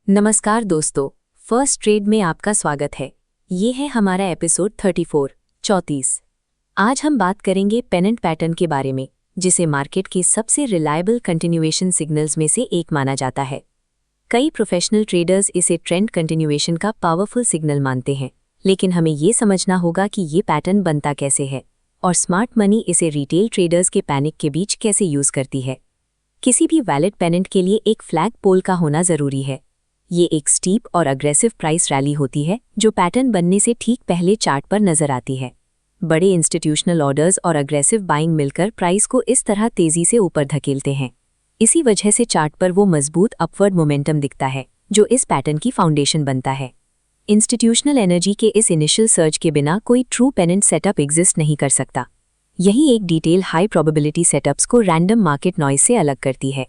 नमस्कार दोस्तों, first trade में आपका स्वागत है। ये है हमारा एपिसोड 34। आज हम बात करेंगे पेनेंट पैटर्न के बारे में, जिसे मार्केट के सबसे रिलायबल कंटिन्यूएशन सिग्नल्स में से एक माना जाता है। कई प्रोफेशनल ट्रेडर्स इसे ट्रेंड कंटिन्यूएशन का पावरफुल सिग्नल मानते हैं, लेकिन हमें ये समझना होगा कि ये पैटर्न बनता कैसे है और स्मार्ट मनी इसे रिटेल ट्रेडर्स के पैनिक के बीच कैसे यूज करती है। किसी भी वैलिड पेनेंट के लिए एक फ्लैग पोल का होना जरूरी है। ये एक स्टीप और अग्रेसिव प्राइस रैली होती है जो पैटर्न बनने से ठीक पहले चार्ट पर नजर आती है। बड़े इंस्टीट्यूशनल ऑर्डर्स और अग्रेसिव बाइंग मिलकर प्राइस को इस तरह तेजी से ऊपर धकेलते हैं। इसी वजह से चार्ट पर वो मजबूत अपवर्ड मोमेंटम दिखता है जो इस पैटर्न की फाउंडेशन बनता है। इंस्टीट्यूशनल एनर्जी के इस इनिशियल सर्ज के बिना कोई ट्रू पेनेंट सेटअप एग्जिस्ट नहीं कर सकता। यही एक डिटेल हाई प्रोबेबिलिटी सेटअप्स को रैंडम मार्केट नॉइज से अलग करती है।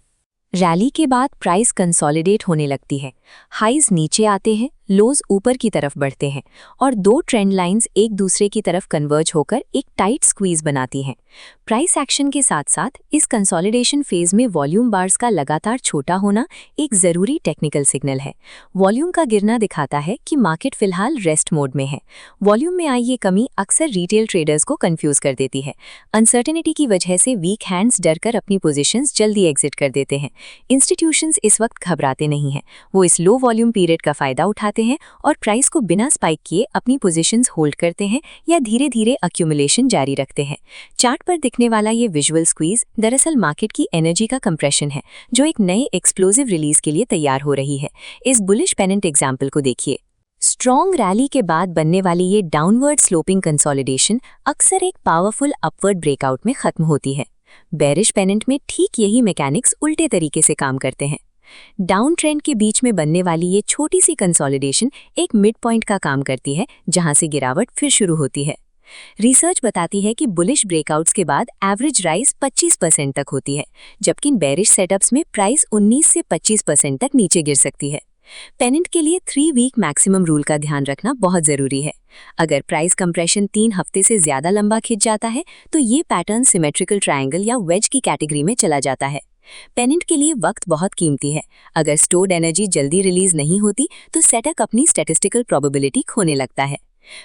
रैली के बाद प्राइस कंसोलिडेट होने लगती है, हाइज नीचे आते हैं, लोज ऊपर की तरफ बढ़ते हैं और दो ट्रेंड लाइंस एक दूसरे की तरफ कन्वर्ज होकर एक टाइट स्क्वीज बनाती हैं। प्राइस एक्शन के साथ साथ इस कंसोलिडेशन फेज में वॉल्यूम बार्स का लगातार छोटा होना एक जरूरी टेक्निकल सिग्नल है। वॉल्यूम का गिरना दिखाता है कि मार्केट फिलहाल रेस्ट मोड में है। वॉल्यूम में आई ये कमी अक्सर रिटेल ट्रेडर्स को कंफ्यूज कर देती है। अनसर्टेनिटी की वजह से वीक हैंड्स डरकर अपनी पोजीशंस जल्दी एग्जिट कर देते हैं। इंस्टीट्यूशंस इस वक्त घबराते नहीं हैं, वो इस लो वॉल्यूम पीरियड का फायदा उठाते हैं और प्राइस को बिना स्पाइक किए अपनी पोजीशंस होल्ड करते हैं या धीरे धीरे एक्यूमुलेशन जारी रखते हैं। चार्ट पर दिखने वाला ये विजुअल स्क्वीज दरअसल मार्केट की एनर्जी का कंप्रेशन है जो एक नए एक्सप्लोसिव रिलीज के लिए तैयार हो रही है। इस बुलिश पेनेंट एग्जाम्पल को देखिए। स्ट्रॉन्ग रैली के बाद बनने वाली ये डाउनवर्ड स्लोपिंग कंसोलिडेशन अक्सर एक पावरफुल अपवर्ड ब्रेकआउट में खत्म होती है। बेरिश पेनेंट में ठीक यही मैकेनिक्स उल्टे तरीके से काम करते हैं। डाउन ट्रेंड के बीच में बनने वाली ये छोटी सी कंसोलिडेशन एक मिड पॉइंट का काम करती है जहां से गिरावट फिर शुरू होती है। रिसर्च बताती है कि बुलिश ब्रेकआउट्स के बाद एवरेज राइज 25% तक होती है, जबकि बेरिश सेटअप्स में प्राइस 19 से 25% तक नीचे गिर सकती है। पेनेंट के लिए 3 वीक मैक्सिमम रूल का ध्यान रखना बहुत जरूरी है। अगर प्राइस कंप्रेशन 3 हफ्ते से ज्यादा लंबा खिंच जाता है तो ये पैटर्न सिमेट्रिकल ट्रायंगल या वेज की कैटेगरी में चला जाता है। पेनेंट के लिए वक्त बहुत कीमती है। अगर स्टोर्ड एनर्जी जल्दी रिलीज नहीं होती तो सेटअप अपनी स्टैटिस्टिकल प्रोबेबिलिटी खोने लगता है।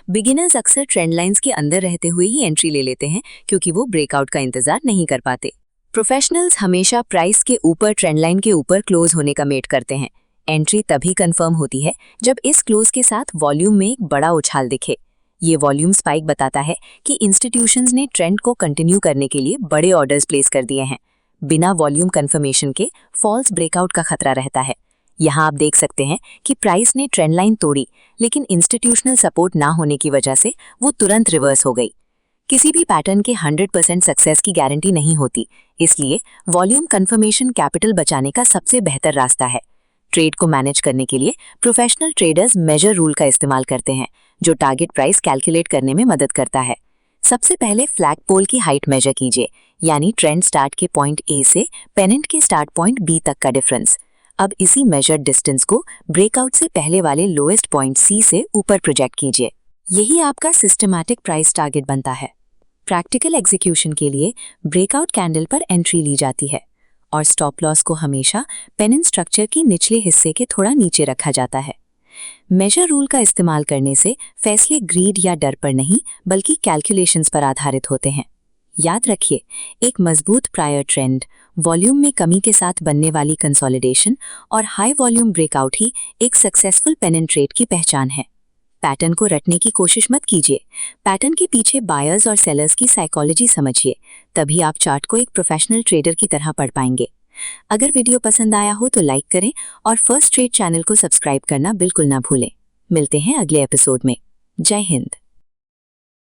बिगिनर्स अक्सर ट्रेंड लाइंस के अंदर रहते हुए ही एंट्री ले लेते हैं क्योंकि वो ब्रेकआउट का इंतजार नहीं कर पाते। प्रोफेशनल्स हमेशा प्राइस के ऊपर ट्रेंड लाइन के ऊपर क्लोज होने का वेट करते हैं। एंट्री तभी कंफर्म होती है जब इस क्लोज के साथ वॉल्यूम में एक बड़ा उछाल दिखे। ये वॉल्यूम स्पाइक बताता है कि इंस्टीट्यूशंस ने ट्रेंड को कंटिन्यू करने के लिए बड़े ऑर्डर्स प्लेस कर दिए हैं। बिना वॉल्यूम कंफर्मेशन के फॉल्स ब्रेकआउट का खतरा रहता है। यहाँ आप देख सकते हैं कि प्राइस ने ट्रेंड लाइन तोड़ी, लेकिन इंस्टीट्यूशनल सपोर्ट ना होने की वजह से वो तुरंत रिवर्स हो गई। किसी भी पैटर्न के 100% सक्सेस की गारंटी नहीं होती, इसलिए वॉल्यूम कंफर्मेशन कैपिटल बचाने का सबसे बेहतर रास्ता है। ट्रेड को मैनेज करने के लिए प्रोफेशनल ट्रेडर्स मेजर रूल का इस्तेमाल करते हैं जो टारगेट प्राइस कैलकुलेट करने में मदद करता है। सबसे पहले फ्लैग पोल की हाइट मेजर कीजिए, यानी ट्रेंड स्टार्ट के पॉइंट ए से पेनेंट के स्टार्ट पॉइंट बी तक का डिफरेंस। अब इसी मेजर्ड डिस्टेंस को ब्रेकआउट से पहले वाले लोएस्ट पॉइंट सी से ऊपर प्रोजेक्ट कीजिए। यही आपका सिस्टमैटिक प्राइस टारगेट बनता है। प्रैक्टिकल एग्जीक्यूशन के लिए ब्रेकआउट कैंडल पर एंट्री ली जाती है और स्टॉप लॉस को हमेशा पेनेंट स्ट्रक्चर की निचले हिस्से के थोड़ा नीचे रखा जाता है। मेजर रूल का इस्तेमाल करने से फैसले ग्रीड या डर पर नहीं बल्कि कैलकुलेशंस पर आधारित होते हैं। याद रखिए, एक मजबूत प्रायर ट्रेंड, वॉल्यूम में कमी के साथ बनने वाली कंसोलिडेशन और हाई वॉल्यूम ब्रेकआउट ही एक सक्सेसफुल पेनेंट ट्रेड की पहचान है। पैटर्न को रटने की कोशिश मत कीजिए। पैटर्न के पीछे बायर्स और सेलर्स की साइकोलॉजी समझिए, तभी आप चार्ट को एक प्रोफेशनल ट्रेडर की तरह पढ़ पाएंगे। अगर वीडियो पसंद आया हो तो लाइक करें और फर्स्ट ट्रेड चैनल को सब्सक्राइब करना बिल्कुल ना भूलें। मिलते हैं अगले एपिसोड में। जय हिंद।